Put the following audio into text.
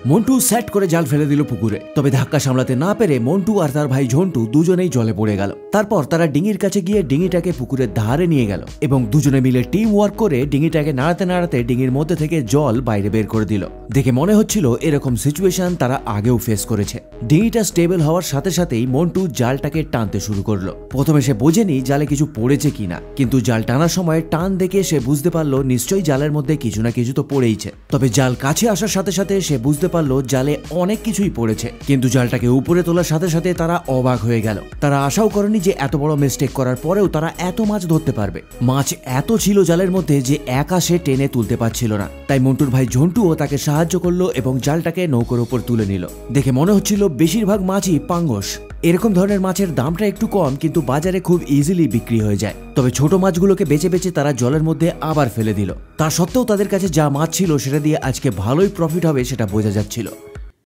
Montu set করে জাল ফেলে দিল পুকুরে। তবে ধাক্কা সামলাতে না পেরে মন্টু আর তার ভাই ঝন্টু দুজনেই জলে পড়ে গেল। তারপর তারা ডিঙির কাছে গিয়ে ডিঙিটাকে পুকুরের ধারে নিয়ে গেল এবং দুজনে মিলে টিম ওয়ার্ক করে ডিঙিটাকে নাড়াতে নাড়াতে ডিঙির মধ্যে থেকে জল বাইরে বের করে দিল। দেখে মনে হচ্ছিল এরকম সিচুয়েশন তারা আগেও ফেস করেছে। ডিঙিটা স্টেবল হওয়ার সাথে সাথেই মন্টু জালটাকে টানতে শুরু করলো। প্রথমে সে বোঝেনি জালে কিছু পড়েছে কিনা, কিন্তু জাল টানার সময় টান দেখে সে বুঝতে পারলো নিশ্চয়ই জালের মধ্যে কিছু না কিছু তো পড়েইছে। তবে জাল কাছে আসার সাথে সাথে সে বুঝতে পারলো জালে অনেক কিছুই পড়েছে, কিন্তু জালটাকে উপরে তোলার সাথে সাথে তারা অবাক হয়ে গেল। তারা আশাও করেনি যে এত বড় মিস্টেক করার পরেও তারা এত মাছ ধরতে পারবে। মাছ এত ছিল জালের মধ্যে যে একা সে টেনে তুলতে পারছিল না। তাই মন্টুর ভাই ঝন্টুও তাকে সাহায্য করলো এবং জালটাকে নৌকোর উপর তুলে নিল। দেখে মনে হচ্ছিল বেশিরভাগ মাছই পাঙ্গস। এরকম ধরনের মাছের দামটা একটু কম, কিন্তু বাজারে খুব ইজিলি বিক্রি হয়ে যায়। তবে ছোট মাছগুলোকে বেছে বেছে তারা জলের মধ্যে আবার ফেলে দিল। তা সত্ত্বেও তাদের কাছে যা মাছ ছিল সেটা দিয়ে আজকে ভালোই প্রফিট হবে সেটা বোঝা যাচ্ছিল।